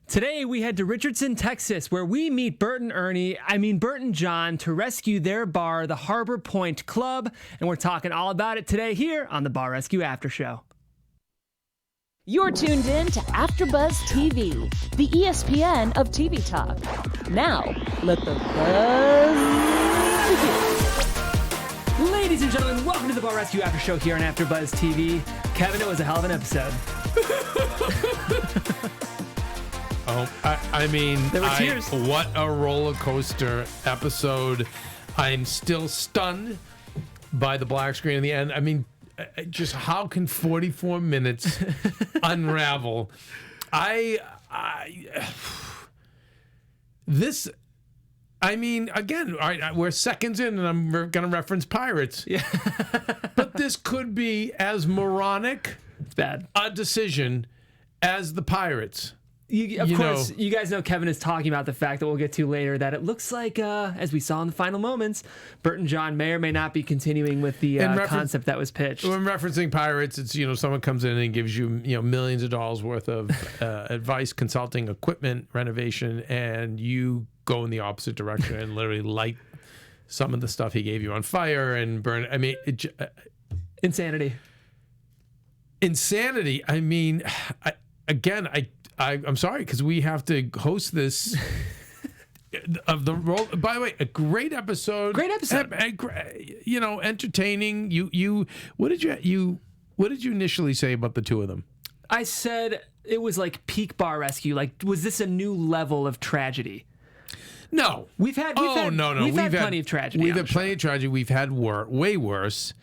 Today, we head to Richardson, Texas, where we meet Burt and John, to rescue their bar, the Harbor Point Club, and we're talking all about it today here on the Bar Rescue After Show. You're tuned in to AfterBuzz TV, the ESPN of TV talk. Now, let the buzz begin. Ladies and gentlemen, welcome to the Bar Rescue After Show here on AfterBuzz TV. Kevin, it was a hell of an episode. I mean, there were tears. What a roller coaster episode. I'm still stunned by the black screen in the end. I mean, just how can 44 minutes unravel? Again, all right, we're seconds in, and I'm going to reference Pirates. Yeah. But this could be as moronic a decision as the Pirates. Of course, you guys know Kevin is talking about the fact that we'll get to later that it looks like, as we saw in the final moments, Burt and John may or may not be continuing with the concept that was pitched. When referencing Pirates, it's, someone comes in and gives you, millions of dollars worth of advice, consulting, equipment, renovation, and you go in the opposite direction and literally light some of the stuff he gave you on fire and burn. I mean, insanity. I mean, I'm sorry, because we have to host this of the role. By the way, a great episode. Great episode. Entertaining. What did you initially say about the two of them? I said it was like peak Bar Rescue. Like, was this a new level of tragedy? No, we've had plenty of tragedy. We've had plenty of tragedy. We've had way worse.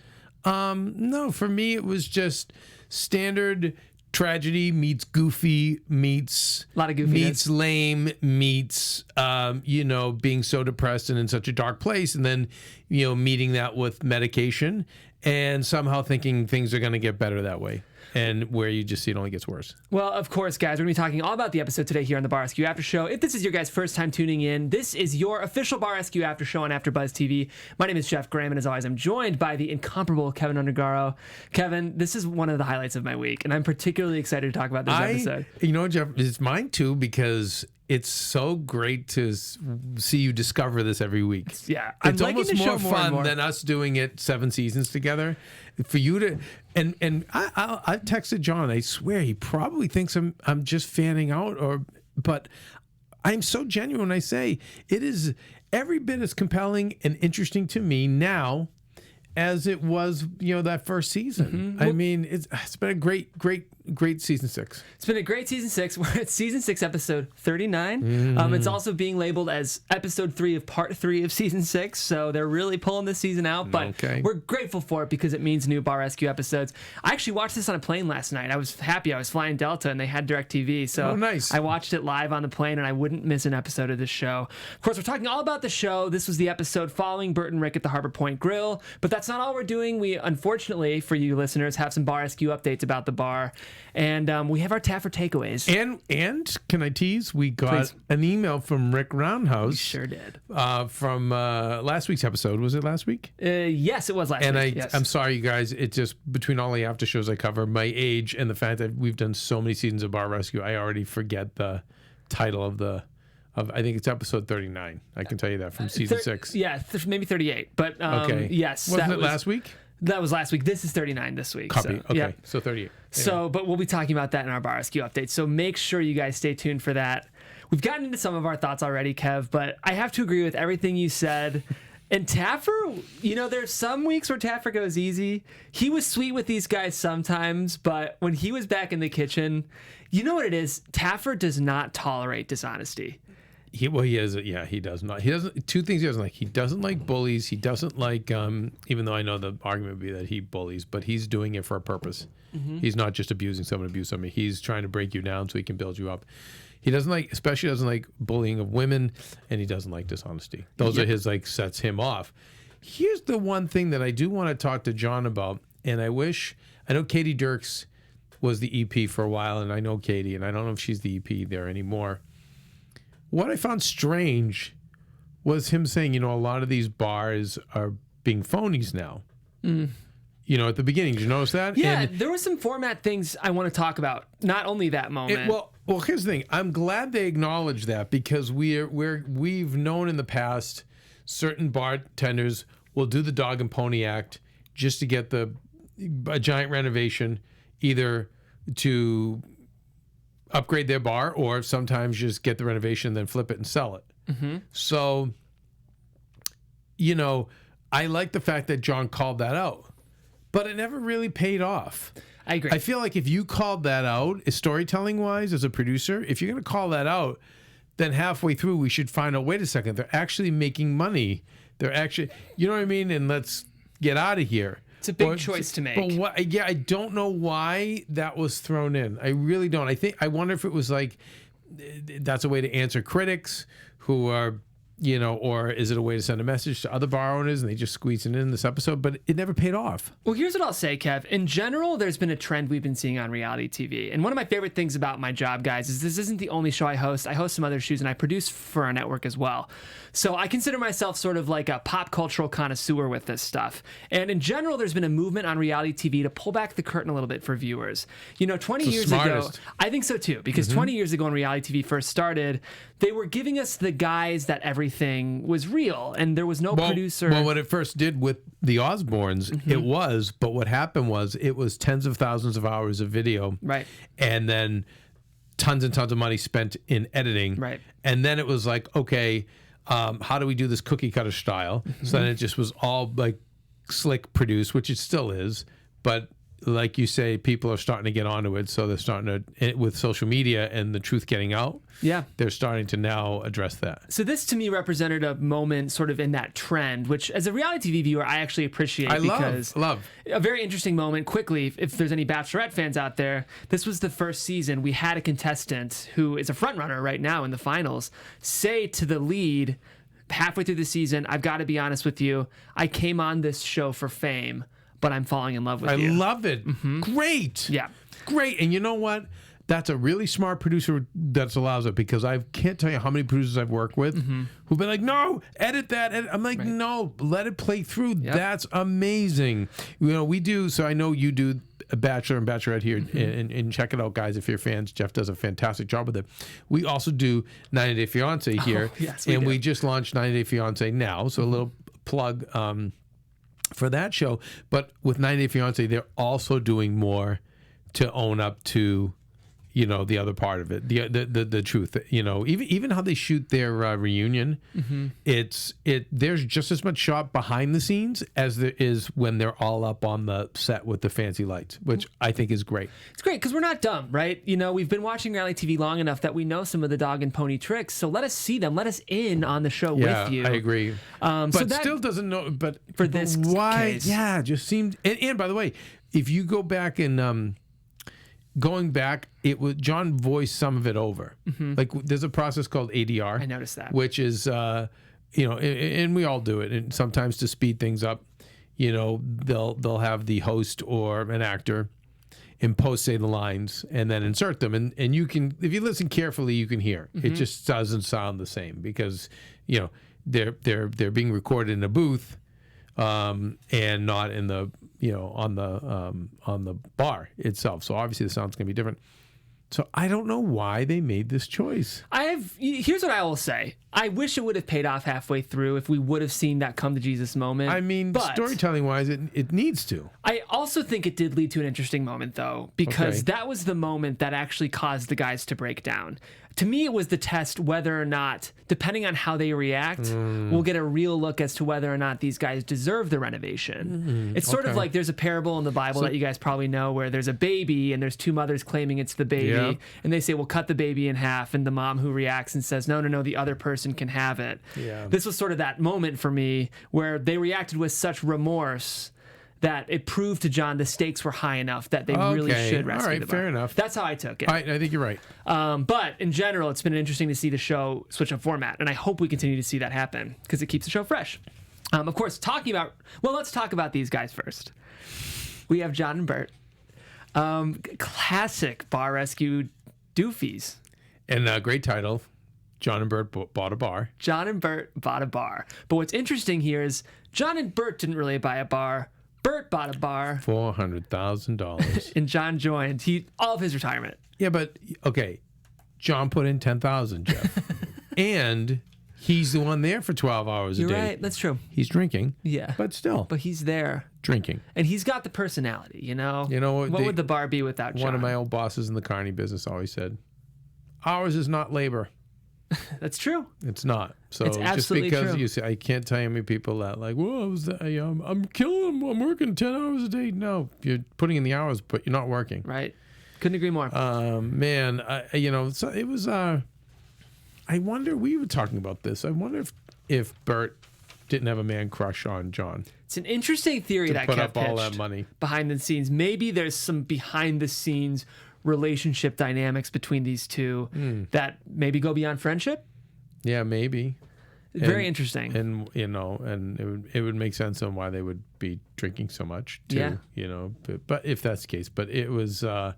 No, for me it was just standard tragedy meets goofy meets a lot of goofiness. Meets lame meets being so depressed and in such a dark place, and then meeting that with medication and somehow thinking things are going to get better that way. And where you just see it only gets worse. Well, of course, guys, we're going to be talking all about the episode today here on the Bar Rescue After Show. If this is your guys' first time tuning in, this is your official Bar Rescue After Show on AfterBuzz TV. My name is Chef Graham, and as always, I'm joined by the incomparable Keven Undergaro. Kevin, this is one of the highlights of my week, and I'm particularly excited to talk about this episode. You know what, Jeff? It's mine too, because it's so great to see you discover this every week. Yeah. It's almost more fun than us doing it 7 seasons together. For you to, and I've texted John. I swear he probably thinks I'm just fanning out, but I'm so genuine when I say it is every bit as compelling and interesting to me now as it was, that first season. Mm-hmm. I mean, it's been a great season 6. It's been a great season 6. We're at season 6, episode 39. It's also being labeled as episode 3 of part 3 of season 6. So they're really pulling this season out, but we're grateful for it because it means new Bar Rescue episodes. I actually watched this on a plane last night. I was happy. I was flying Delta and they had DirecTV. So nice. I watched it live on the plane and I wouldn't miss an episode of this show. Of course, we're talking all about the show. This was the episode following Burt and Rick at the Harbor Point Grill, but that's not all we're doing. We, unfortunately, for you listeners, have some Bar Rescue updates about the bar. And we have our Taffer takeaways. And can I tease? We got an email from Rick Roundhouse. We sure did. From last week's episode. Was it last week? Yes, it was last week. And I'm sorry, you guys. It just, between all the after shows I cover, my age and the fact that we've done so many seasons of Bar Rescue, I already forget the title of I think it's episode 39. I can tell you that from season 6. Yeah, maybe 38. But okay. Yes. Wasn't it last week? That was last week. This is 39 this week. Copy. So, okay. Yeah. So 38. So, but we'll be talking about that in our Bar Rescue update. So make sure you guys stay tuned for that. We've gotten into some of our thoughts already, Kev, but I have to agree with everything you said. And Taffer, there's some weeks where Taffer goes easy. He was sweet with these guys sometimes, but when he was back in the kitchen, you know what it is? Taffer does not tolerate dishonesty. He does not. He doesn't. Two things he doesn't like. He doesn't like bullies. He doesn't like, even though I know the argument would be that he bullies, but he's doing it for a purpose. Mm-hmm. He's not just abusing someone to abuse somebody. He's trying to break you down so he can build you up. He especially doesn't like bullying of women, and he doesn't like dishonesty. Those are his, sets him off. Here's the one thing that I do want to talk to John about, and I know Katie Dirks was the EP for a while, and I know Katie, and I don't know if she's the EP there anymore. What I found strange was him saying, a lot of these bars are being phonies now. Mm. At the beginning, did you notice that? Yeah, there were some format things I want to talk about. Not only that moment. Well, here's the thing. I'm glad they acknowledge that because we've known in the past certain bartenders will do the dog and pony act just to get a giant renovation, either to upgrade their bar or sometimes just get the renovation, then flip it and sell it. Mm-hmm. So, I like the fact that Jon called that out, but it never really paid off. I agree. I feel like if you called that out, storytelling wise, as a producer, if you're going to call that out, then halfway through we should find out, wait a second, they're actually making money. They're actually, you know what I mean? And let's get out of here. It's a big choice to make. But I don't know why that was thrown in. I really don't. I wonder if it was like, that's a way to answer critics who are, or is it a way to send a message to other bar owners and they just squeeze it in this episode? But it never paid off. Well, here's what I'll say, Kev. In general, there's been a trend we've been seeing on reality TV. And one of my favorite things about my job, guys, is this isn't the only show I host. I host some other shows and I produce for our network as well. So I consider myself sort of like a pop cultural connoisseur with this stuff. And in general, there's been a movement on reality TV to pull back the curtain a little bit for viewers. 20 years ago, I think so too, because 20 years ago when reality TV first started, they were giving us the guys that everything was real and there was no producer. Well, what it first did with the Osbournes, it was, but what happened was it was tens of thousands of hours of video. Right. And then tons and tons of money spent in editing. Right. And then it was like, okay, how do we do this cookie cutter style? So then it just was all like slick produced, which it still is. But like you say, people are starting to get onto it. So they're starting to, with social media and the truth getting out. Yeah. They're starting to now address that. So this to me represented a moment sort of in that trend, which as a reality TV viewer, I actually appreciate. I because love. A very interesting moment. Quickly, if there's any Bachelorette fans out there, this was the first season we had a contestant who is a front runner right now in the finals say to the lead halfway through the season, I've got to be honest with you, I came on this show for fame, but I'm falling in love with you. I love it. Great. Yeah. Great. And you know what? That's a really smart producer that allows it, because I can't tell you how many producers I've worked with who've been like, no, edit that. I'm like, no, let it play through. Yep. That's amazing. We do. So I know you do a Bachelor and Bachelorette here, and check it out, guys. If you're fans, Jeff does a fantastic job with it. We also do 90 Day Fiance here. Yes, we just launched 90 Day Fiance now. So a little plug for that show. But with 90 Day Fiance, they're also doing more to own up to, the other part of it, the truth. Even how they shoot their reunion, there's just as much shot behind the scenes as there is when they're all up on the set with the fancy lights, which I think is great. It's great because we're not dumb, right? We've been watching reality TV long enough that we know some of the dog and pony tricks. So let us see them. Let us in on the show with you. I agree. But so that still doesn't know. But for this why? Case. Yeah, just seemed. And by the way, if you go back and going back, Jon voiced some of it over. Like there's a process called ADR. I noticed that. Which is, and we all do it. And sometimes to speed things up, they'll have the host or an actor in post say the lines and then insert them. And you can, if you listen carefully, you can hear. It just doesn't sound the same because, they're being recorded in a booth and not in the on the bar itself. So obviously the sound's gonna be different. So I don't know why they made this choice. Here's what I will say. I wish it would have paid off halfway through if we would have seen that come to Jesus moment. I mean, storytelling wise, it needs to. I also think it did lead to an interesting moment, though, because that was the moment that actually caused the guys to break down. To me, it was the test whether or not, depending on how they react, we'll get a real look as to whether or not these guys deserve the renovation. It's sort of like there's a parable in the Bible that you guys probably know where there's a baby and there's two mothers claiming it's the baby. And they say, well, cut the baby in half. And the mom who reacts and says, no, the other person can have it. Yeah. This was sort of that moment for me where they reacted with such remorse that it proved to Jon the stakes were high enough that they really should rescue the bar. Fair enough. That's how I took it. I think you're right. But in general, it's been interesting to see the show switch up format, and I hope we continue to see that happen because it keeps the show fresh. Of course, let's talk about these guys first. We have Jon and Burt. Classic bar rescue doofies. And a great title, Jon and Burt bought a bar. Jon and Burt bought a bar. But what's interesting here is Jon and Burt didn't really buy a bar. Burt bought a bar. $400,000. And Jon joined all of his retirement. Yeah, but okay. John put in 10,000, Jeff. And he's the one there for 12 hours a day. You're right. That's true. He's drinking. Yeah. But still. But he's there. Drinking. And he's got the personality, you know? You know what? What would the bar be without John? One of my old bosses in the carny business always said, ours is not labor. That's true. It's not. So It's absolutely just because true. you say, I can't tell you how many people that like, well, I'm killing them. I'm working 10 hours a day. No, you're putting in the hours, but you're not working. Right. Couldn't agree more. Man, so it was, I wonder, we were talking about this. I wonder if Bert didn't have a man crush on John. It's an interesting theory that put Kev up all pitched that money. behind the scenes. Maybe there's some behind the scenes relationship dynamics between these two that maybe go beyond friendship. Yeah, maybe. Very interesting. And and it would make sense on why they would be drinking so much too. Yeah. But if that's the case, but it was I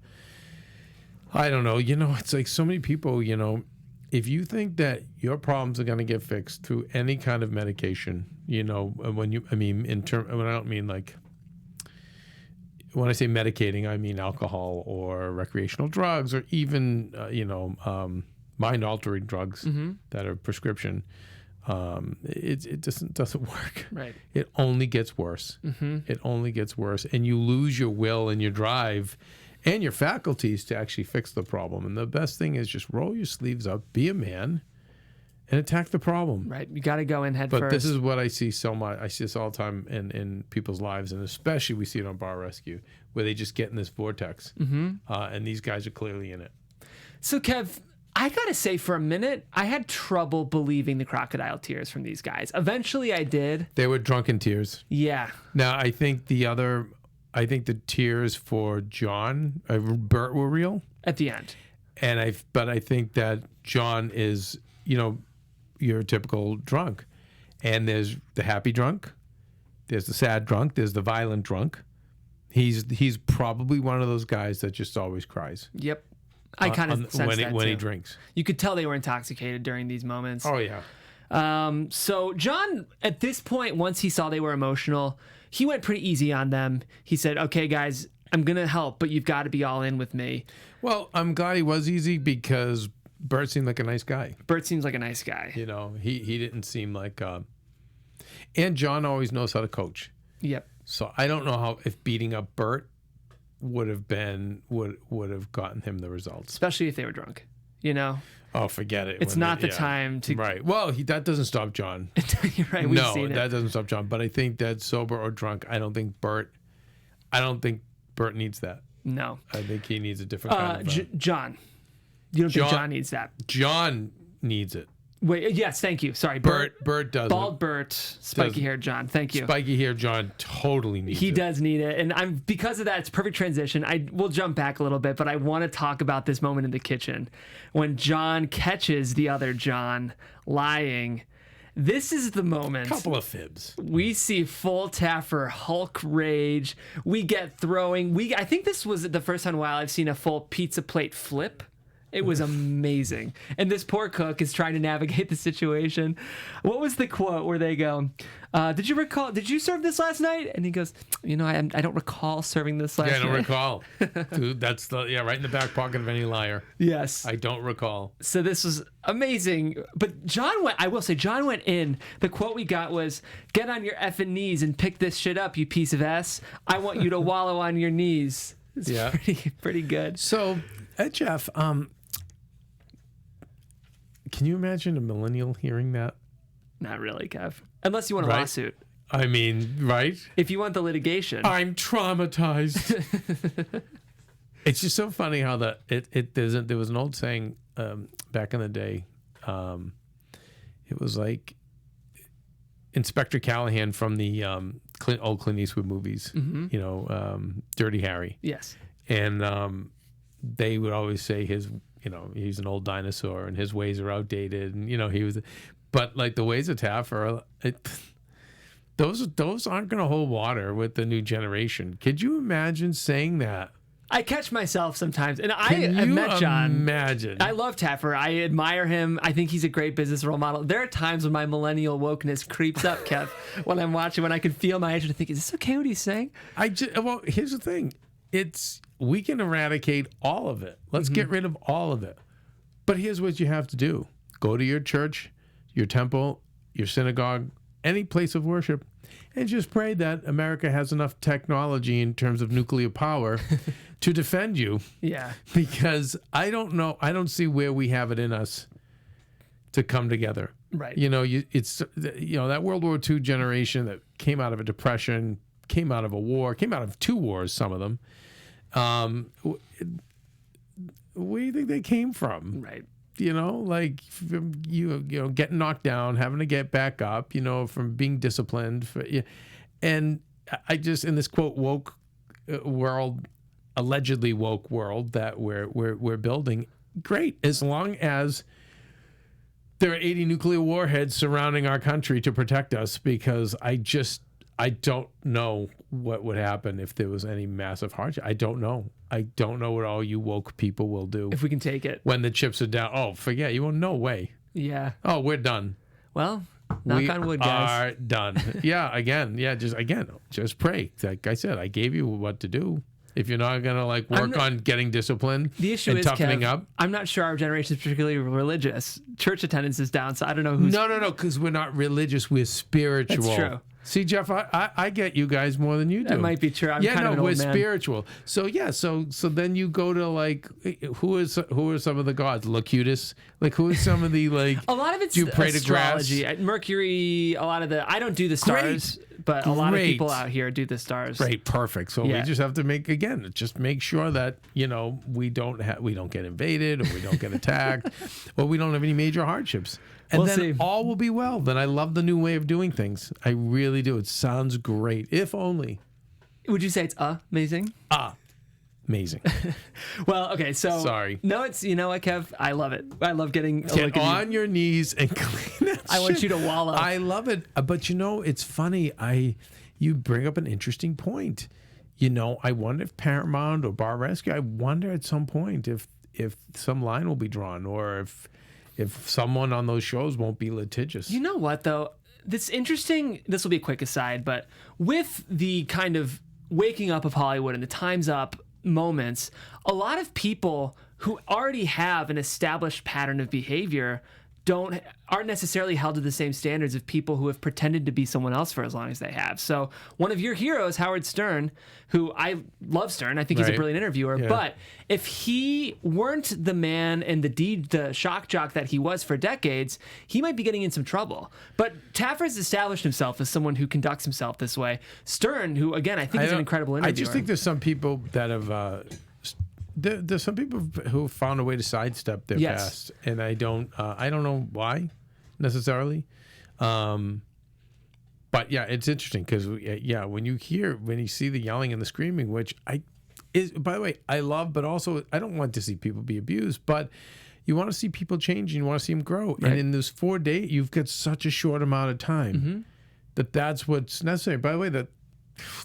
don't know. It's like so many people. If you think that your problems are going to get fixed through any kind of medication, when I don't mean like. When I say medicating, I mean alcohol or recreational drugs or even, mind-altering drugs that are prescription. It doesn't work. Right. It only gets worse. It only gets worse. And you lose your will and your drive and your faculties to actually fix the problem. And the best thing is just roll your sleeves up, be a man, and attack the problem. Right. You got to go in head But first. this is what I see so much. I see this all the time in people's lives, and especially we see it on Bar Rescue, where they just get in this vortex. And these guys are clearly in it. So, Kev, I got to say, for a minute, I had trouble believing the crocodile tears from these guys. Eventually, I did. They were drunken tears. Yeah. Now, I think the tears for John, Bert were real. At the end. But I think that John is, your typical drunk. And there's the happy drunk, there's the sad drunk, there's the violent drunk. He's probably one of those guys that just always cries. Yep. I kind of sense that when too. he drinks. You could tell they were intoxicated during these moments. Oh yeah. So John, at this point, once he saw they were emotional, he went pretty easy on them. He said, "Okay, guys, I'm gonna help, but you've got to be all in with me." Well, I'm glad he was easy because Bert seemed like a nice guy. Bert seems like a nice guy. He didn't seem like. And John always knows how to coach. Yep. So I don't know if beating up Bert would have gotten him the results. Especially if they were drunk. Oh, forget it. It's not the time to. Right. Well, that doesn't stop John. You're right. We've seen it. That doesn't stop John. But I think that sober or drunk, I don't think Bert needs that. No. I think he needs a different kind of. John. You don't think John needs that? John needs it. Wait. Yes. Thank you. Sorry. Bert doesn't. Bald Bert, spiky haired John. Thank you. Spiky haired John totally needs it. He does need it, and because of that, it's a perfect transition. We'll jump back a little bit, but I want to talk about this moment in the kitchen when John catches the other John lying. This is the moment. Couple of fibs. We see full Taffer Hulk rage. We get throwing. I think this was the first time in a while I've seen a full pizza plate flip. It was amazing. And this poor cook is trying to navigate the situation. What was the quote where they go, did you serve this last night? And he goes, I don't recall serving this last night. Yeah, I don't recall. Dude, that's right in the back pocket of any liar. Yes. I don't recall. So this was amazing. But I will say, John went in. The quote we got was, "Get on your effing knees and pick this shit up, you piece of S. I want you to wallow on your knees." It's pretty good. So, Jeff, can you imagine a millennial hearing that? Not really, Kev. Unless you want a lawsuit. I mean, right? If you want the litigation. I'm traumatized. It's just so funny how there was an old saying back in the day. It was like Inspector Callahan from the old Clint Eastwood movies, Dirty Harry. Yes. And they would always say he's an old dinosaur and his ways are outdated, and but like the ways of Taffer, those aren't going to hold water with the new generation. Could you imagine saying that? I catch myself sometimes, and I met John. Imagine. I love Taffer. I admire him. I think he's a great business role model. There are times when my millennial wokeness creeps up, Kev, when I'm watching, when I can feel my age and think, is this okay what he's saying? Well, here's the thing. We can eradicate all of it. Let's get rid of all of it. But here's what you have to do. Go to your church, your temple, your synagogue, any place of worship, and just pray that America has enough technology in terms of nuclear power to defend you. Yeah. Because I don't know. I don't see where we have it in us to come together. Right. It's that World War II generation that came out of a depression, came out of a war, came out of 2 wars, some of them. Where do you think they came from? Right. Like from, getting knocked down, having to get back up, from being disciplined. And I just, in this quote, woke world, allegedly woke world that we're building, great, as long as there are 80 nuclear warheads surrounding our country to protect us, because I don't know what would happen if there was any massive hardship. I don't know. I don't know what all you woke people will do. If we can take it. When the chips are down. Oh, forget. You won't. No way. Yeah. Oh, we're done. Well, knock on wood, guys. We are done. Yeah, again. Yeah, just pray. Like I said, I gave you what to do. If you're not going to work on getting disciplined the issue and is, toughening Kev, up. I'm not sure our generation is particularly religious. Church attendance is down, so I don't know who's... No, because we're not religious. We're spiritual. That's true. See, Jeff, I get you guys more than you do. That might be true. I'm kind of an we're old man. spiritual. So yeah, so then you go to who are some of the gods? Locutus? Who are some of the A lot of it's do you pray astrology. to grass? Mercury. A lot of the I don't do the stars, but a lot of people out here do the stars. Great, perfect. So we just have to make sure that we don't get invaded, or we don't get attacked, or we don't have any major hardships. And We'll then see. all will be well. Then I love the new way of doing things. I really do. It sounds great. If only. Would you say it's amazing? Amazing. Well, okay, so... Sorry. No, it's... You know what, Kev? I love it. I love getting a Get look at on your knees and clean that I want shit. you to wallow. I love it. But it's funny. You bring up an interesting point. I wonder if Paramount or Bar Rescue, I wonder at some point if some line will be drawn, or if someone on those shows won't be litigious. You know what, though? This interesting... This will be a quick aside, but with the kind of waking up of Hollywood and the Time's Up moments, a lot of people who already have an established pattern of behavior aren't necessarily held to the same standards of people who have pretended to be someone else for as long as they have. So one of your heroes, Howard Stern, who I love Stern, I think he's a brilliant interviewer, but if he weren't the man and the shock jock that he was for decades, he might be getting in some trouble. But Taffer's established himself as someone who conducts himself this way. Stern, who again, I think is an incredible interviewer. I just think there's some people that have... There's some people who have found a way to sidestep their past, and I don't know why necessarily, but yeah, it's interesting because when you see the yelling and the screaming, which by the way I love, but also I don't want to see people be abused, but you want to see people change and you want to see them grow, and in those 4 days you've got such a short amount of time that's what's necessary. By the way,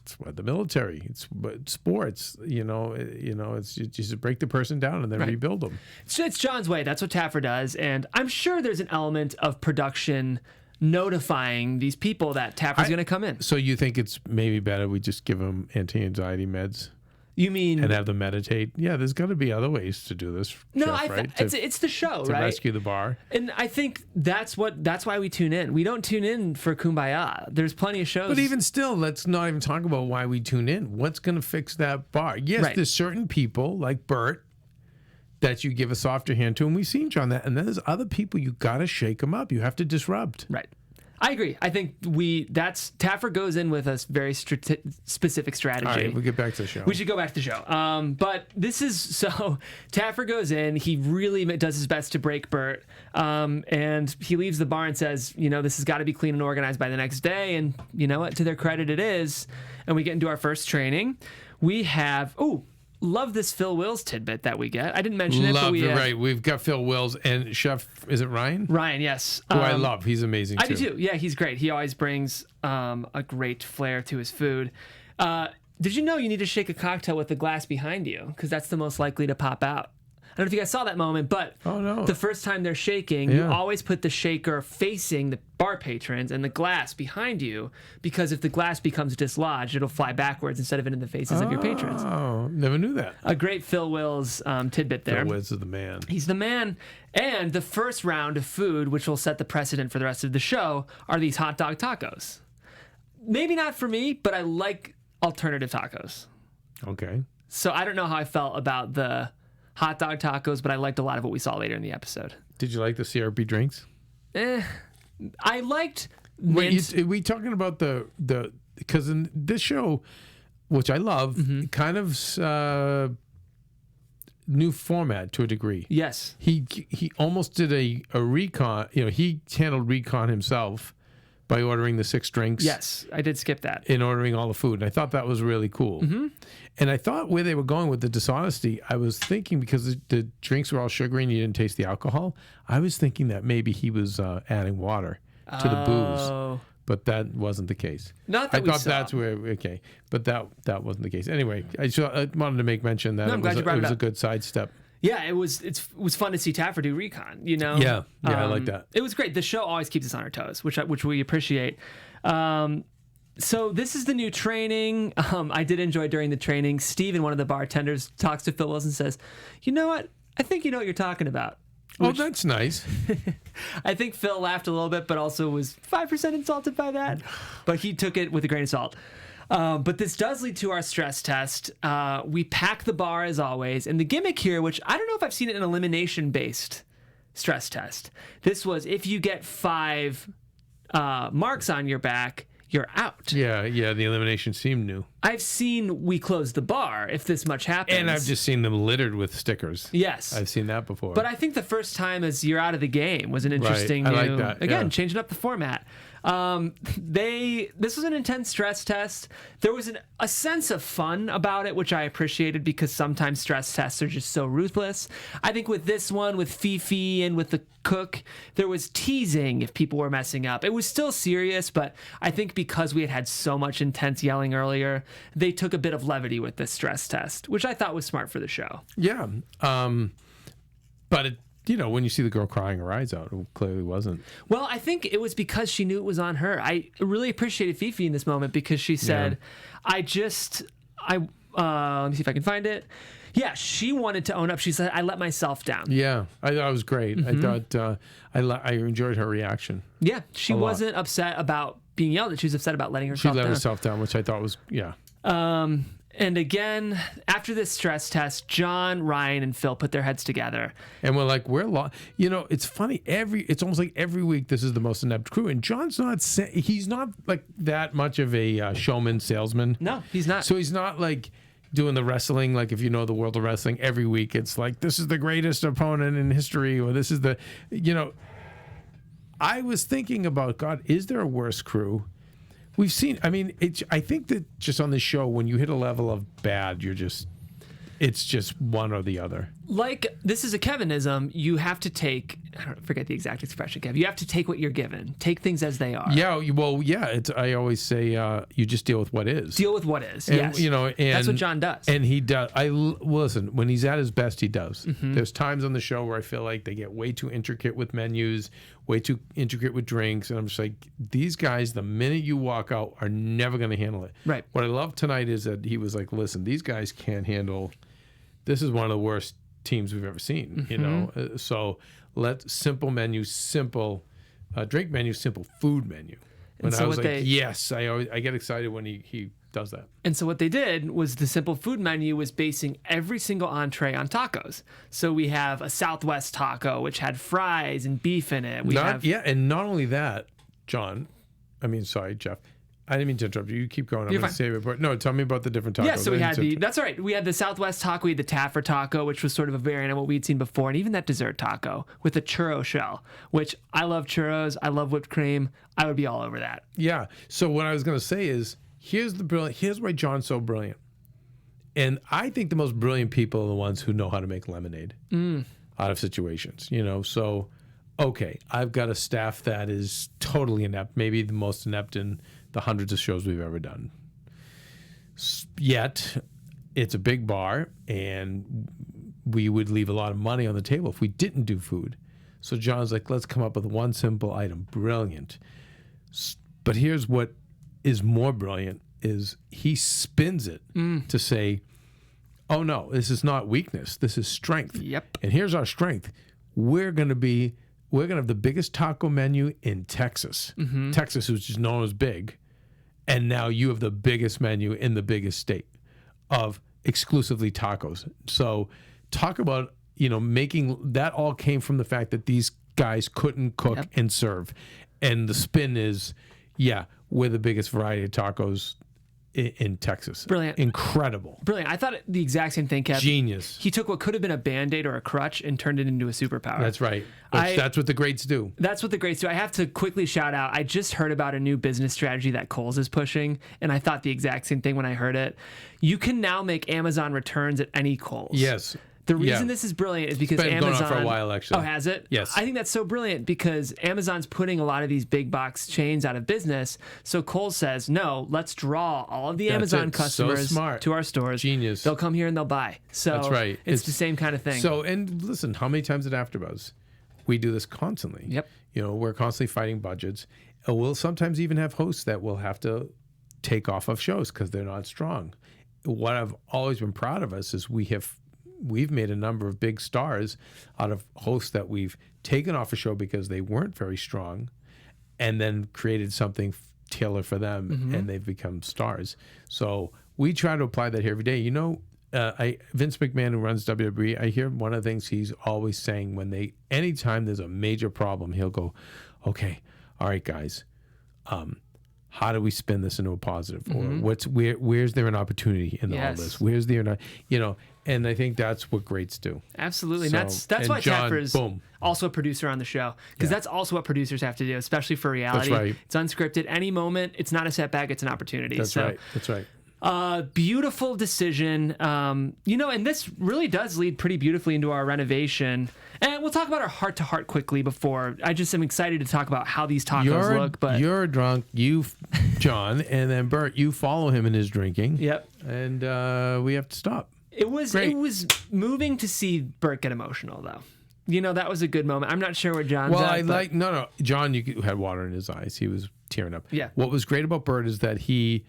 it's what the military, it's sports, it's you just break the person down and then rebuild them. It's John's way. That's what Taffer does. And I'm sure there's an element of production notifying these people that Taffer's going to come in. So you think it's maybe better we just give them anti-anxiety meds? You mean... And have them meditate? Yeah, there's got to be other ways to do this. No, Jeff, it's the show, to right? rescue the bar. And I think that's why we tune in. We don't tune in for Kumbaya. There's plenty of shows. But even still, let's not even talk about why we tune in. What's going to fix that bar? Yes, there's certain people like Bert that you give a softer hand to, and we've seen John that. And then there's other people you got to shake them up. You have to disrupt. Right. I agree. I think Taffer goes in with a very specific strategy. All right, we'll get back to the show. We should go back to the show. But Taffer goes in. He really does his best to break Bert. And he leaves the bar and says, this has got to be clean and organized by the next day. And you know what? To their credit, it is. And we get into our first training. We have... Love this Phil Wills tidbit that we get. I didn't mention it, but right. We've got Phil Wills and Chef. Is it Ryan? Ryan, yes. Who I love. He's amazing too. I do too. Yeah, he's great. He always brings a great flair to his food. Did you know you need to shake a cocktail with the glass behind you? Because that's the most likely to pop out. I don't know if you guys saw that moment, but Oh, no. the first time they're shaking, you Yeah. always put the shaker facing the bar patrons and the glass behind you, because if the glass becomes dislodged, it'll fly backwards instead of into the faces of your patrons. Oh, never knew that. A great Phil Wills tidbit there. Phil Wiz is the man. He's the man. And the first round of food, which will set the precedent for the rest of the show, are these hotdog tacos. Maybe not for me, but I like alternative tacos. Okay. So I don't know how I felt about the hot dog tacos, but I liked a lot of what we saw later in the episode. Did you like the CRP drinks? I liked Wait, are we talking about the because in this show, which I love, kind of new format to a degree. Yes. He almost did a recon. You know, he handled recon himself by ordering the 6 drinks. Yes, I did skip that. And ordering all the food. And I thought that was really cool. And I thought where they were going with the dishonesty, I was thinking because the drinks were all sugary and you didn't taste the alcohol, I was thinking that maybe he was adding water to the booze. But that wasn't the case. Not that I we thought saw. that's where, okay. But that wasn't the case. Anyway, I wanted to make mention that No, I'm glad you brought it it was a up. good sidestep. Yeah, it was fun to see Taffer do recon, you know? Yeah, I like that. It was great. The show always keeps us on our toes, which we appreciate. So this is the new training. I did enjoy during the training. Steven, one of the bartenders, talks to Phil Wilson and says, you know what? I think you know what you're talking about. Oh, that's nice. I think Phil laughed a little bit, but also was 5% insulted by that. But he took it with a grain of salt. But this does lead to our stress test. We pack the bar as always. And the gimmick here, which I don't know if I've seen it in an elimination-based stress test. This was if you get 5 marks on your back, you're out. Yeah, the elimination seemed new. I've seen we close the bar if this much happens. And I've just seen them littered with stickers. Yes. I've seen that before. But I think the first time is you're out of the game was an interesting I like new, that, again, yeah. changing up the format. This was an intense stress test. There was a sense of fun about it, which I appreciated because sometimes stress tests are just so ruthless. I think with this one, with Fifi and with the cook, there was teasing if people were messing up. It was still serious, but I think because we had so much intense yelling earlier, they took a bit of levity with this stress test, which I thought was smart for the show. yeah. But it, when you see the girl crying her eyes out, it clearly wasn't. Well, I think it was because she knew it was on her. I really appreciated Fifi in this moment because she said, let me see if I can find it. Yeah, she wanted to own up. She said, I let myself down. Yeah, I thought it was great. I thought I enjoyed her reaction. Yeah, she wasn't upset about being yelled at. She was upset about letting herself She let down. herself down, which I thought was, yeah. And again, after this stress test, John, Ryan, and Phil put their heads together. And we're like, it's funny. It's almost like every week this is the most inept crew. And John's he's not like that much of a showman, salesman. No, he's not. So he's not like doing the wrestling, like if you know the world of wrestling, every week it's like, this is the greatest opponent in history, or this is the, I was thinking about, God, is there a worse crew? We've seen, I think that just on this show, when you hit a level of bad, it's just one or the other. Like, this is a Kevinism. You have to take, I forget the exact expression, Kev. You have to take what you're given. Take things as they are. Yeah, I always say you just deal with what is. Deal with what is, And, yes. And that's what John does. And he does. Listen, when he's at his best, he does. There's times on the show where I feel like they get way too intricate with menus, way too intricate with drinks, and I'm just like, these guys, the minute you walk out, are never going to handle it. Right. What I love tonight is that he was like, listen, these guys can't handle. This is one of the worst teams we've ever seen. So let simple menu, simple drink menu, simple food menu. When I was like, yes, I get excited when he does that. And so what they did was the simple food menu was basing every single entree on tacos. So we have a Southwest taco, which had fries and beef in it. And not only that, John. Sorry, Jeff. I didn't mean to interrupt you. You keep going. I'm going to save it. But no, tell me about the different tacos. Yeah, so we had that's all right. We had the Southwest taco, we had the Taffer taco, which was sort of a variant of what we'd seen before, and even that dessert taco with a churro shell, which I love churros. I love whipped cream. I would be all over that. Yeah. So what I was going to say is, here's why John's so brilliant. And I think the most brilliant people are the ones who know how to make lemonade out of situations, So, okay, I've got a staff that is totally inept, maybe the most inept in the hundreds of shows we've ever done. Yet, it's a big bar, and we would leave a lot of money on the table if we didn't do food. So John's like, let's come up with one simple item. Brilliant. But here's what is more brilliant is he spins it to say, oh no, this is not weakness. This is strength. Yep. And here's our strength. We're going to have the biggest taco menu in Texas. Texas, which is known as big. And now you have the biggest menu in the biggest state of exclusively tacos. So talk about, making that all came from the fact that these guys couldn't cook and serve. And the spin is, we're the biggest variety of tacos in Texas. Brilliant. Incredible. Brilliant. I thought the exact same thing, Kev. Genius. He took what could have been a Band-Aid or a crutch and turned it into a superpower. That's right. That's what the greats do. That's what the greats do. I have to quickly shout out, I just heard about a new business strategy that Kohl's is pushing, and I thought the exact same thing when I heard it. You can now make Amazon returns at any Kohl's. Yes. The reason this is brilliant is because it's been Amazon... going on for a while, actually. Oh, has it? Yes. I think that's so brilliant because Amazon's putting a lot of these big box chains out of business. So Kohl's says, no, let's draw all of the Amazon customers to our stores. Genius. They'll come here and they'll buy. So that's right. It's the same kind of thing. So, and listen, how many times at AfterBuzz? We do this constantly. Yep. We're constantly fighting budgets. We'll sometimes even have hosts that will have to take off of shows because they're not strong. What I've always been proud of us is we've made a number of big stars out of hosts that we've taken off a show because they weren't very strong and then created something tailored for them and they've become stars. So we try to apply that here every day. Vince McMahon, who runs WWE, I hear one of the things he's always saying anytime there's a major problem, he'll go, okay, all right, guys, how do we spin this into a positive? Or where's there an opportunity in all this? Where's there, and I think that's what greats do. Absolutely. So, And that's why John, Taffer is also a producer on the show. Because that's also what producers have to do, especially for reality. That's right. It's unscripted. Any moment, it's not a setback, it's an opportunity. That's right. That's right. Beautiful decision. And this really does lead pretty beautifully into our renovation. And we'll talk about our heart-to-heart quickly before. I just am excited to talk about how these tacos look. But you're drunk, John, and then Bert, you follow him in his drinking. Yep. And we have to stop. It was moving to see Bert get emotional, though. That was a good moment. I'm not sure where John's at. No. John, you had water in his eyes. He was tearing up. Yeah. What was great about Bert is that he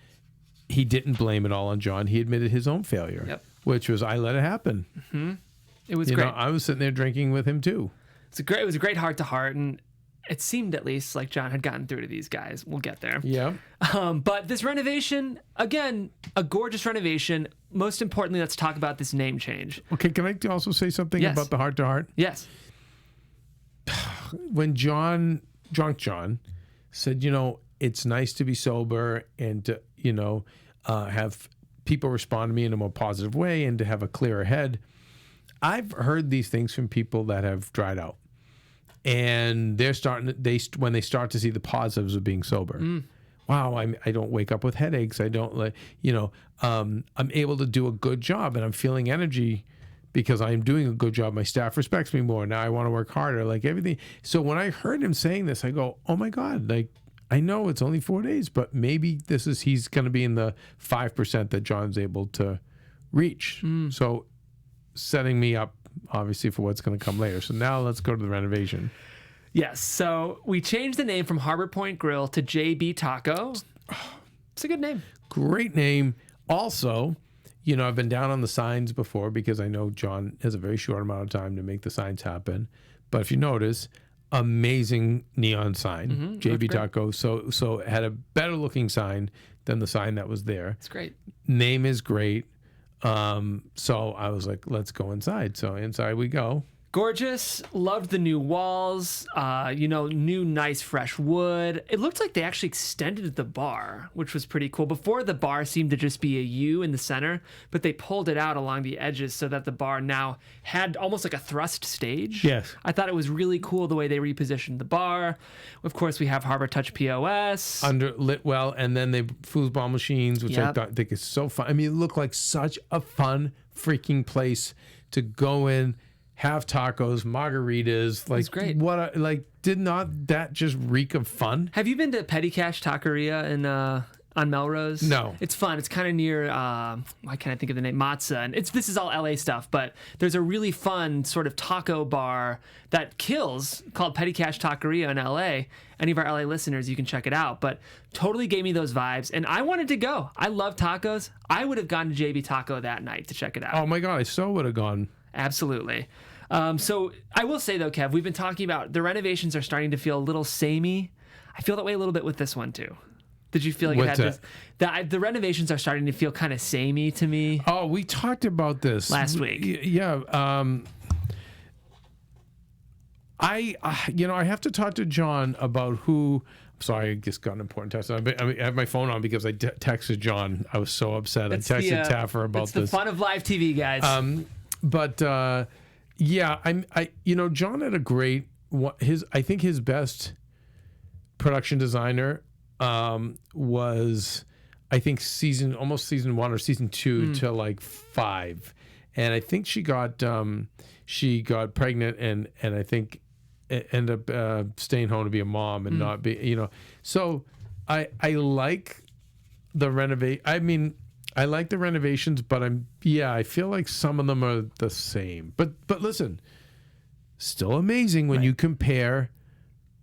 didn't blame it all on John. He admitted his own failure, which was, I let it happen. Mm-hmm. It was great. I was sitting there drinking with him too. It was a great heart to heart, and it seemed at least like John had gotten through to these guys. We'll get there. Yeah. But this renovation, again, a gorgeous renovation. Most importantly, let's talk about this name change. Okay, can I also say something about the heart to heart? Yes. When drunk John said, it's nice to be sober and to, have people respond to me in a more positive way and to have a clearer head. I've heard these things from people that have dried out, and when they start to see the positives of being sober. Wow, I don't wake up with headaches. I don't I'm able to do a good job, and I'm feeling energy because I'm doing a good job. My staff respects me more. Now I want to work harder, like everything. So when I heard him saying this, I go, oh my God, I know it's only 4 days, but maybe he's going to be in the 5% that John's able to reach. So setting me up, obviously, for what's going to come later. So now let's go to the renovation. Yes. So we changed the name from Harbor Point Grill to JB Taco. It's a good name. Great name. Also, I've been down on the signs before because I know John has a very short amount of time to make the signs happen. But if you notice, amazing neon sign, JB Taco. So it had a better looking sign than the sign that was there. It's great. Name is great. So I was like, let's go inside. So inside we go. Gorgeous. Loved the new walls. New nice fresh wood. It looked like they actually extended the bar, which was pretty cool. Before, the bar seemed to just be a U in the center, but they pulled it out along the edges so that the bar now had almost like a thrust stage. Yes. I thought it was really cool the way they repositioned the bar. Of course, we have Harbor Touch POS. Lit well, and then they foosball machines, which I think is so fun. I mean, it looked like such a fun freaking place to go in, have tacos, margaritas. Like, great. Did not that just reek of fun? Have you been to Petty Cash Taqueria on Melrose? No. It's fun. It's kind of near, why can't I think of the name? Matza. And this is all LA stuff, but there's a really fun sort of taco bar that kills called Petty Cash Taqueria in LA. Any of our LA listeners, you can check it out. But totally gave me those vibes. And I wanted to go. I love tacos. I would have gone to JB Taco that night to check it out. Oh my God, I so would have gone. Absolutely. So I will say though, Kev, we've been talking about the renovations are starting to feel a little samey. I feel that way a little bit with this one too. Did you feel like it had this? The renovations are starting to feel kind of samey to me. Oh, we talked about this last week. Yeah. I have to talk to Jon about who. Sorry, I just got an important text. I have my phone on because I texted Jon. I was so upset. I texted Taffer about this. It's the fun of live TV, guys. Jon had a great I think his best production designer was, I think, almost season 1 or season 2 to like 5, and I think she got pregnant and I think ended up staying home to be a mom and not be, So I like the I like the renovations, but I feel like some of them are the same. But listen, still amazing when you compare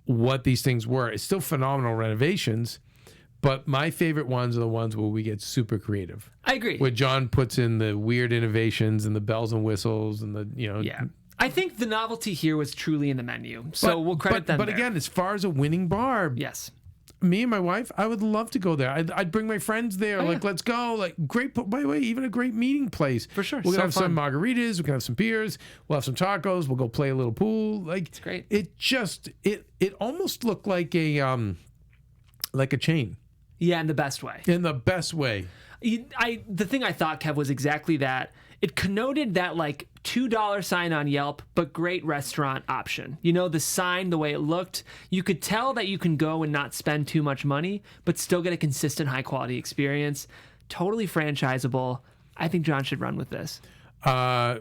what these things were. It's still phenomenal renovations, but my favorite ones are the ones where we get super creative. I agree. Where Jon puts in the weird innovations and the bells and whistles and the Yeah. I think the novelty here was truly in the menu, so we'll credit them. But again, as far as a winning bar, yes. Me and my wife, I would love to go there. I'd bring my friends there. Let's go. Like, great. By the way, even a great meeting place. For sure. We're gonna have some margaritas. We're gonna have some beers. We'll have some tacos. We'll go play a little pool. Like, it's great. It almost looked like a chain. Yeah, in the best way. In the best way. The thing I thought, Kev, was exactly that. It connoted that like $2 sign on Yelp, but great restaurant option. The sign, the way it looked, you could tell that you can go and not spend too much money, but still get a consistent high quality experience. Totally franchisable. I think Jon should run with this. Yeah,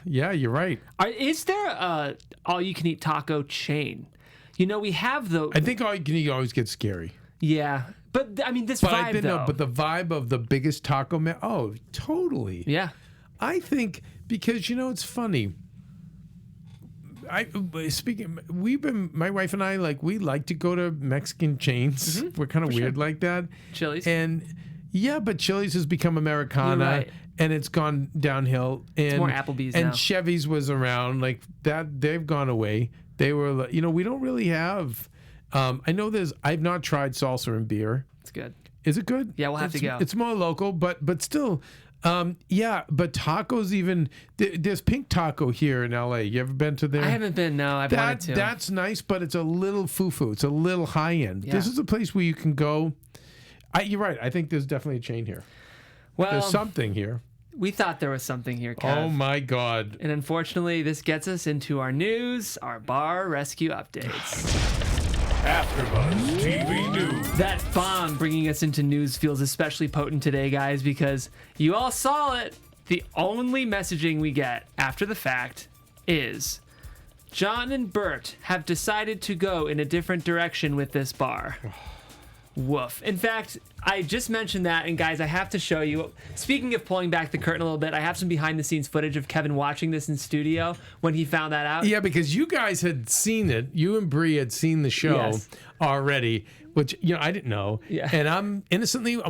you're right. Is there a all you can eat taco chain? We have the. I think all you can eat always gets scary. Yeah. But this vibe, though. But the vibe of the biggest taco man. Oh, totally. Yeah. I think because it's funny. My wife and I we like to go to Mexican chains. We're kind of weird like that. Chili's. And but Chili's has become Americana, right. And it's gone downhill. And it's more Applebee's now. And Chevy's was around like that. They've gone away. They were we don't really have. I know I've not tried salsa and beer. It's good. Is it good? Yeah, we'll have to go. It's more local, but still, but tacos even, there's Pink Taco here in LA. You ever been to there? I haven't been, no. I've wanted to. That's nice, but it's a little foo-foo. It's a little high-end. Yeah. This is a place where you can go. You're right. I think there's definitely a chain here. Well, there's something here. We thought there was something here, Kev. Oh, my God. And unfortunately, this gets us into our news, our bar rescue updates. AfterBuzz TV News. That bomb bringing us into news feels especially potent today, guys, because you all saw it. The only messaging we get after the fact is Jon and Burt have decided to go in a different direction with this bar. Woof. In fact, I just mentioned that, and guys, I have to show you. Speaking of pulling back the curtain a little bit, I have some behind-the-scenes footage of Kevin watching this in studio when he found that out. Yeah, because you guys had seen it. You and Bree had seen the show already, which I didn't know. Yeah. And I'm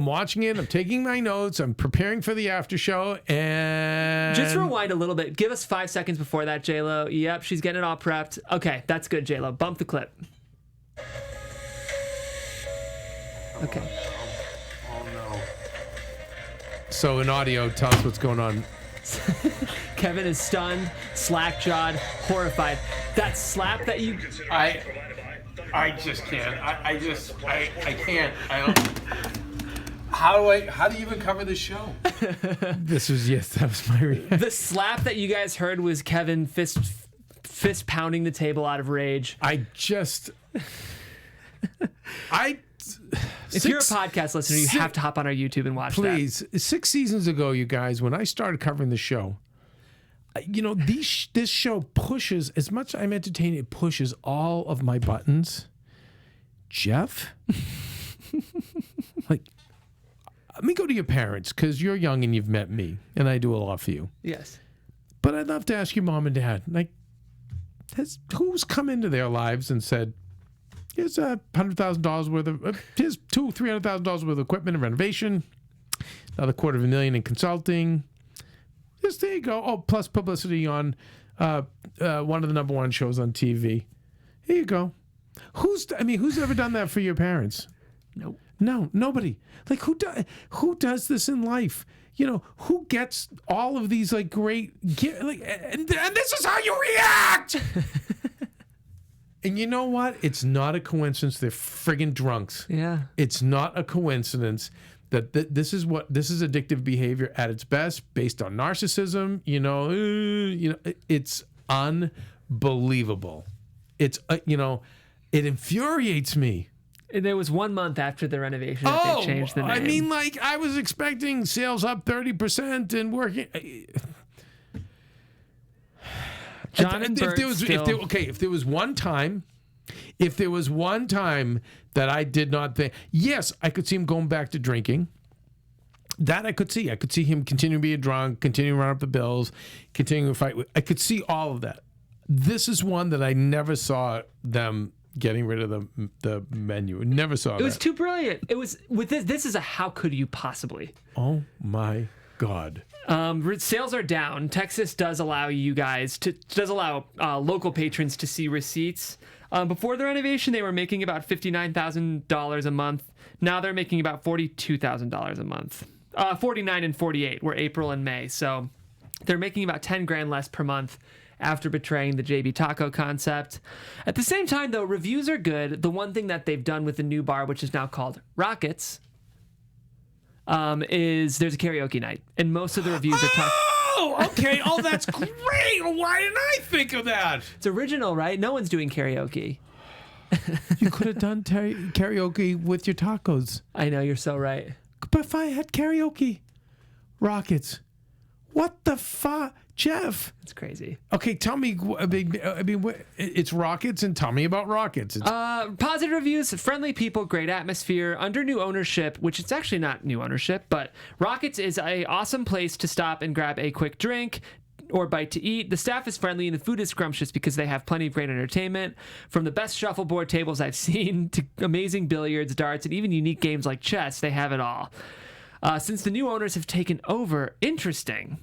watching it. I'm taking my notes. I'm preparing for the after show, and just rewind a little bit. Give us 5 seconds before that, J-Lo. Yep, she's getting it all prepped. Okay, that's good, J-Lo. Bump the clip. Okay. Oh no. So in audio, tell us what's going on. Kevin is stunned, slack-jawed, horrified. That slap that you... I just can't. I can't. I don't... How do you even cover the show? That was my reaction. The slap that you guys heard was Kevin fist pounding the table out of rage. If you're a podcast listener, you have to hop on our YouTube and watch that. Please. 6 seasons ago, you guys, when I started covering the show, this show pushes, as much as I'm entertained, it pushes all of my buttons. Jeff? let me go to your parents because you're young and you've met me, and I do a lot for you. Yes. But I'd love to ask your mom and dad, like, who's come into their lives and said, here's $100,000 worth of, here's $300,000 worth of equipment and renovation, another $250,000 in consulting. Just there you go. Oh, plus publicity on one of the number one shows on TV. Here you go. Who's ever done that for your parents? Nope. No, nobody. Like who does this in life? You know, who gets all of these like great and this is how you react. And you know what? It's not a coincidence they're friggin' drunks. Yeah. It's not a coincidence that this is addictive behavior at its best, based on narcissism. It's unbelievable. It's it infuriates me. And there was 1 month after the renovation that they changed the name. I mean, like, I was expecting sales up 30% and working. John and Bert if there was one time that I did not think, yes, I could see him going back to drinking. That I could see. I could see him continuing to be a drunk, continuing to run up the bills, continuing to fight. I could see all of that. This is one that I never saw them getting rid of the menu. Never saw that. It was too brilliant. It was with this. This is a how could you possibly? Oh my God. Sales are down. Texas does allow local patrons to see receipts. Before the renovation, they were making about $59,000 a month. Now they're making about $42,000 a month. 49 and 48 were April and May. So they're making about 10 grand less per month after betraying the JB Taco concept. At the same time, though, reviews are good. The one thing that they've done with the new bar, which is now called Rockets, is there's a karaoke night. And most of the reviews are talking... Oh, okay. Oh, that's great. Why didn't I think of that? It's original, right? No one's doing karaoke. You could have done karaoke with your tacos. I know, you're so right. But if I had karaoke, Rockets, what the fuck? Jeff. It's crazy. Okay, tell me. I mean, it's Rockets, and tell me about Rockets. Positive reviews, friendly people, great atmosphere. Under new ownership, which it's actually not new ownership, but Rockets is an awesome place to stop and grab a quick drink or bite to eat. The staff is friendly and the food is scrumptious because they have plenty of great entertainment. From the best shuffleboard tables I've seen to amazing billiards, darts, and even unique games like chess, they have it all. Since the new owners have taken over, interesting.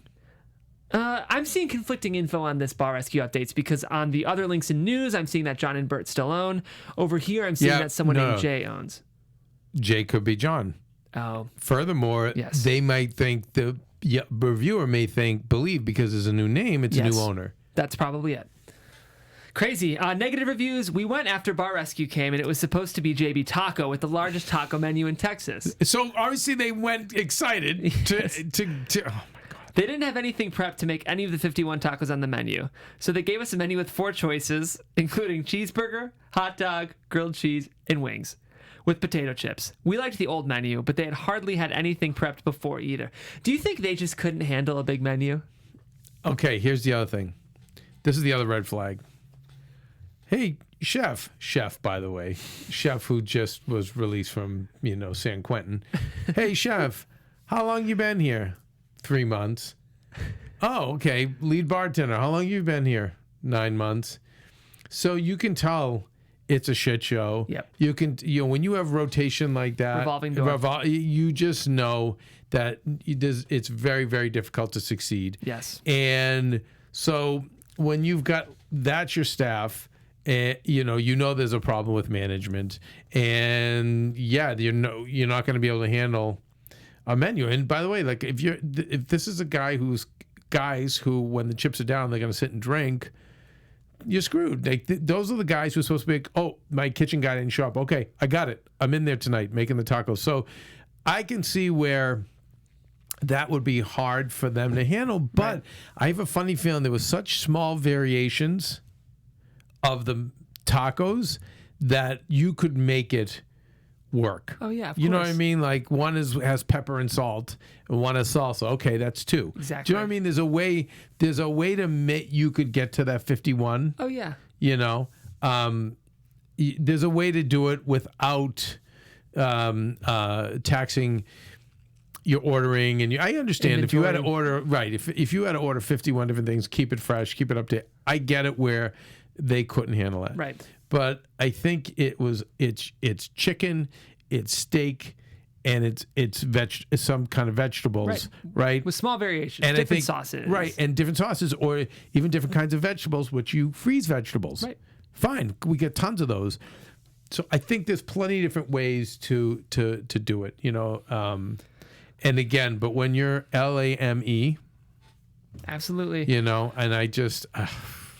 I'm seeing conflicting info on this bar rescue updates because on the other links in news, I'm seeing that John and Bert still own. Over here, I'm seeing that someone named Jay owns. Jay could be John. Oh. Furthermore, they might think the reviewer may believe because it's a new name, it's a new owner. That's probably it. Crazy. Negative reviews. We went after Bar Rescue came, and it was supposed to be JB Taco with the largest taco menu in Texas. So obviously they went excited to oh my God. They didn't have anything prepped to make any of the 51 tacos on the menu. So they gave us a menu with 4 choices, including cheeseburger, hot dog, grilled cheese, and wings, with potato chips. We liked the old menu, but they had hardly had anything prepped before either. Do you think they just couldn't handle a big menu? Okay, here's the other thing. This is the other red flag. Hey, chef, by the way, chef who just was released from, San Quentin. Hey, chef, how long you been here? 3 months. Oh, okay. Lead bartender. How long you been here? 9 months. So you can tell it's a shit show. Yep. You can, when you have rotation like that, revolving door, you just know that it's very, very difficult to succeed. Yes. And so when you've got that's your staff, and you know there's a problem with management, and you're not going to be able to handle a menu. And by the way, like if this is a guy guys who when the chips are down they're going to sit and drink, you're screwed. Like those are the guys who are supposed to be like, oh, my kitchen guy didn't show up. Okay, I got it. I'm in there tonight making the tacos. So I can see where that would be hard for them to handle. But right. I have a funny feeling there was such small variations of the tacos that you could make it work. Oh yeah, of you know course. What I mean? Like one has pepper and salt, and one has salsa. Okay, that's 2. Exactly. Do you know what I mean? There's a way to make you could get to that 51. Oh yeah. There's a way to do it without taxing you're ordering, and I understand if you had to Inventory. order right. If you had to order 51 different things, keep it fresh, keep it up to. I get it where they couldn't handle it. Right. But I think it's chicken, it's steak, and it's some kind of vegetables, right? With small variations, And different I think, sauces. right? And different sauces, or even different kinds of vegetables, which you freeze vegetables. Right. Fine, we get tons of those. So I think there's plenty of different ways to do it, and again, but when you're LAME, Absolutely. and I just.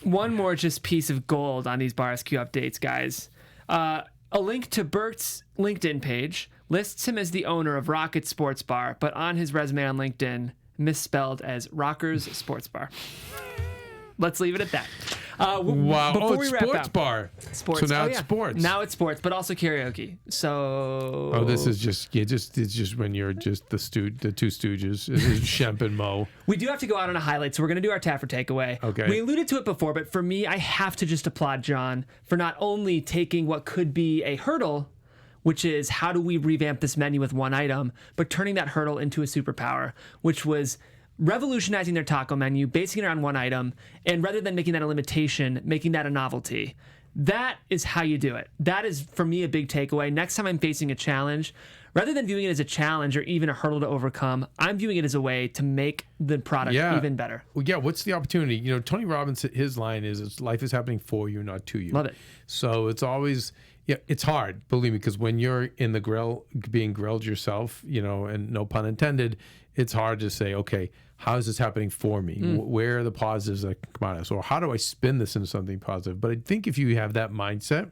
One more just piece of gold on these Bar SQ updates, guys. A link to Bert's LinkedIn page lists him as the owner of Rocket Sports Bar, but on his resume on LinkedIn, misspelled as Rockers Sports Bar. Let's leave it at that. Wow! Before we It's wrap sports up, bar. sports. So now Oh, it's yeah. sports. Now it's sports, but also karaoke. So. Oh, this is it's just when you're just the two Stooges, this is Shemp and Mo. We do have to go out on a highlight, so we're going to do our Taffer takeaway. Okay. We alluded to it before, but for me, I have to just applaud Jon for not only taking what could be a hurdle, which is how do we revamp this menu with one item, but turning that hurdle into a superpower, which was revolutionizing their taco menu, basing it around one item, and rather than making that a limitation, making that a novelty. That is how you do it. That is, for me, a big takeaway. Next time I'm facing a challenge, rather than viewing it as a challenge or even a hurdle to overcome, I'm viewing it as a way to make the product even better. Well, yeah. What's the opportunity? Tony Robbins, his line is, "Life is happening for you, not to you." Love it. So it's always, it's hard, believe me, because when you're in the grill, being grilled yourself, and no pun intended, it's hard to say, okay, how is this happening for me? Where are the positives that come out of this? Or how do I spin this into something positive? But I think if you have that mindset,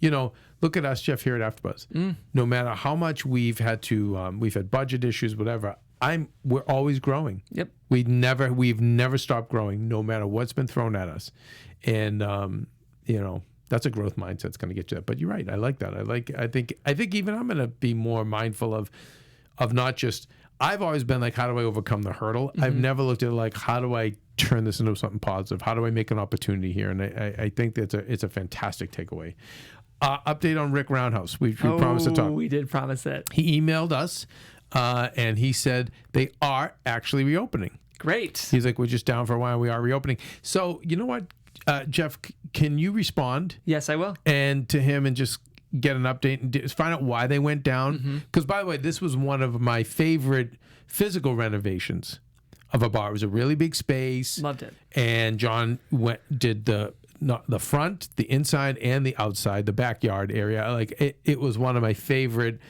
look at us, Jeff, here at AfterBuzz. No matter how much we've had budget issues, whatever, we're always growing. Yep. We've never stopped growing, no matter what's been thrown at us. And that's a growth mindset that's going to get you that. But you're right. I like that. I think even I'm going to be more mindful of not just. I've always been like, how do I overcome the hurdle? I've never looked at it like, how do I turn this into something positive? How do I make an opportunity here? And I think that it's a fantastic takeaway. Update on Rick Roundhouse. We promised to talk. We did promise it. He emailed us, and he said they are actually reopening. Great. He's like, we're just down for a while. We are reopening. So you know what, Jeff, can you respond? Yes, I will. And to him and just get an update and just find out why they went down. Because, by the way, this was one of my favorite physical renovations of a bar. It was a really big space. Loved it. And Jon did the front, the inside, and the outside, the backyard area. Like it was one of my favorite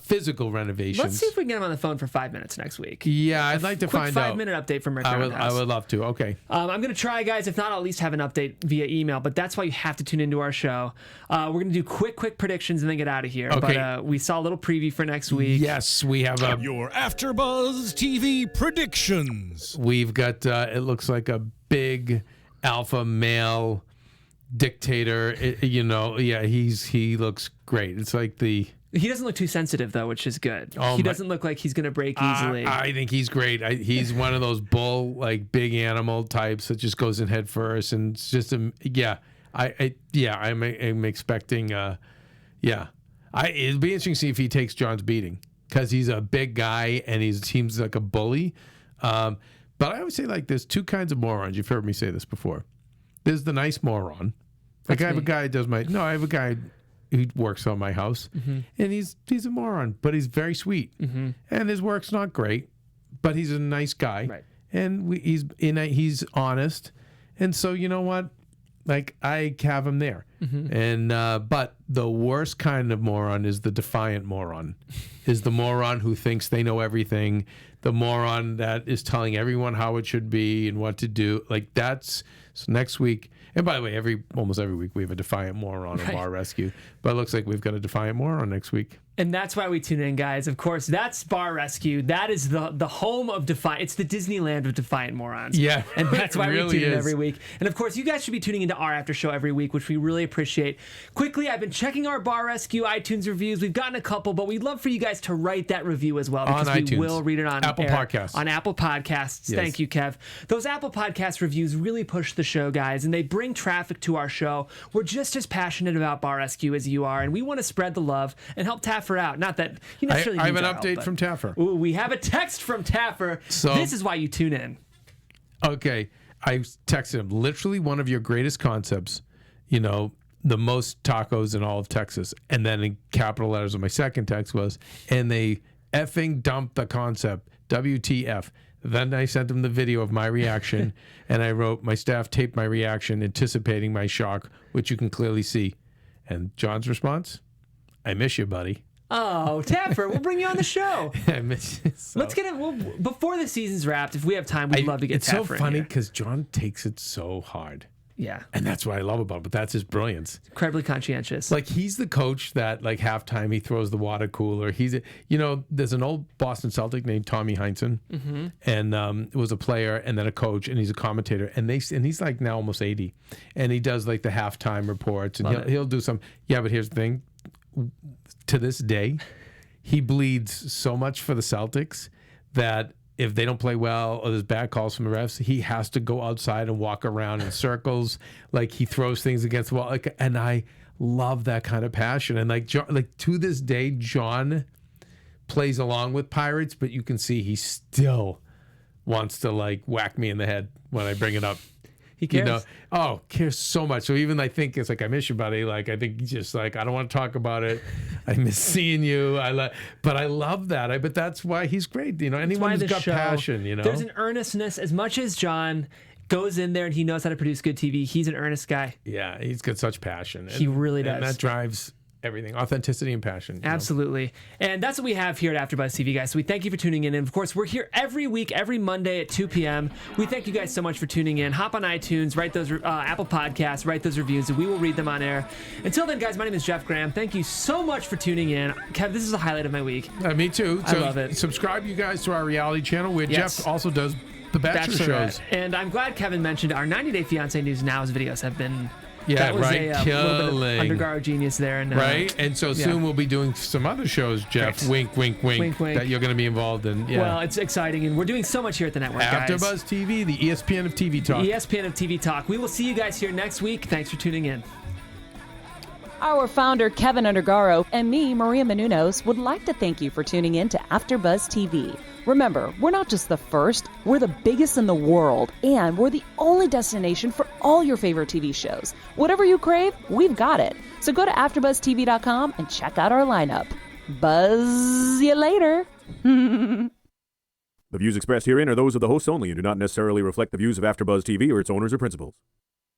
physical renovations. Let's see if we can get him on the phone for 5 minutes next week. Yeah, I'd like to find out. 5-minute update from Rick I Roundhouse. would love to. Okay. I'm going to try, guys. If not, I'll at least have an update via email. But that's why you have to tune into our show. We're going to do quick predictions and then get out of here. Okay. But we saw a little preview for next week. Yes, we have Your AfterBuzz TV predictions. we've got it looks like a big alpha male dictator. He looks great. It's like He doesn't look too sensitive, though, which is good. He doesn't look like he's going to break easily. I think he's great. He's one of those bull, like big animal types that just goes in head first, and it's just I'm expecting. It'd be interesting to see if he takes Jon's beating because he's a big guy and he seems like a bully. But I always say like there's two kinds of morons. You've heard me say this before. There's the nice moron. Like I have a guy who works on my house, and he's a moron, but he's very sweet, and his work's not great, but he's a nice guy, Right. and he's honest, and so you know what, like I have him there, and but the worst kind of moron is the defiant moron, is the moron who thinks they know everything, the moron that is telling everyone how it should be and what to do. Like that's so next week. And by the way, almost every week we have a defiant moron on Bar Rescue. But it looks like we've got a defiant moron next week. And that's why we tune in, guys. Of course, that's Bar Rescue. That is the home of Defiant. It's the Disneyland of Defiant Morons. Yeah, And that's why it really we tune in is. every week. And of course, you guys should be tuning into our after show every week, which we really appreciate. Quickly, I've been checking our Bar Rescue iTunes reviews. We've gotten a couple, but we'd love for you guys to write that review as well, because on we iTunes. will read it on Apple Podcasts. On Apple Podcasts. Yes. Thank you, Kev. Those Apple Podcast reviews really push the show, guys, and they bring traffic to our show. We're just as passionate about Bar Rescue as you are, and we want to spread the love and help Taffer out. Not that he necessarily I have an needs our update help, from Taffer. Ooh, we have a text from Taffer. So- this is why you tune in. Okay, I texted him, literally one of your greatest concepts, you know, the most tacos in all of Texas. And then in capital letters on my second text was, and they effing dumped the concept, WTF. Then I sent him the video of my reaction, and I wrote, my staff taped my reaction, anticipating my shock, which you can clearly see. And John's response, I miss you, buddy. Oh, Taffer, we'll bring you on the show. I miss you so. Let's get it. Before the season's wrapped, if we have time, we'd love to get It's Taffer so in funny here. because John takes it so hard. Yeah, And that's what I love about it, but that's his brilliance. incredibly conscientious. Like, he's the coach that, like, halftime he throws the water cooler. There's an old Boston Celtic named Tommy Heinsohn, and was a player and then a coach, and he's a commentator. And he's like now almost 80, and he does like the halftime reports, and he'll do some. Yeah, but here's the thing: to this day, he bleeds so much for the Celtics that if they don't play well or there's bad calls from the refs, he has to go outside and walk around in circles. Like, he throws things against the wall. Like, and I love that kind of passion. And like to this day, John plays along with Pirates, but you can see he still wants to like whack me in the head when I bring it up. He cares. Cares so much. So even I think it's like, I miss you, buddy. Like, I think he's just like, I don't want to talk about it. I miss seeing you. But I love that. But that's why he's great. You know, anyone who's got passion, you know. There's an earnestness. As much as John goes in there and he knows how to produce good TV, he's an earnest guy. Yeah, he's got such passion. He really does. And that drives everything. Authenticity and passion. You know? Absolutely. And that's what we have here at AfterBuzz TV, guys. So we thank you for tuning in. And of course, we're here every week, every Monday at 2 p.m. We thank you guys so much for tuning in. Hop on iTunes, write those Apple Podcasts, write those reviews, and we will read them on air. Until then, guys, my name is Jeff Graham. Thank you so much for tuning in. Kev, this is a highlight of my week. Me too. I love it. Subscribe, you guys, to our reality channel where Yes. Jeff also does the Bachelor shows. And I'm glad Kevin mentioned our 90-Day Fiancé News Now's videos have been... Yeah, that was right. a little bit of Killing. Undergaro genius there. And, Right? And so soon we'll be doing some other shows, Jeff. Great. Wink, wink, wink. Wink, wink. That you're going to be involved in. Yeah. Well, it's exciting, and we're doing so much here at the network, guys. AfterBuzz TV, the ESPN of TV talk. ESPN of TV Talk. We will see you guys here next week. Thanks for tuning in. Our founder, Keven Undergaro, and me, Maria Menounos, would like to thank you for tuning in to AfterBuzz TV. Remember, we're not just the first, we're the biggest in the world, and we're the only destination for all your favorite TV shows. Whatever you crave, we've got it. So go to AfterBuzzTV.com and check out our lineup. Buzz you later. The views expressed herein are those of the hosts only and do not necessarily reflect the views of AfterBuzz TV or its owners or principals.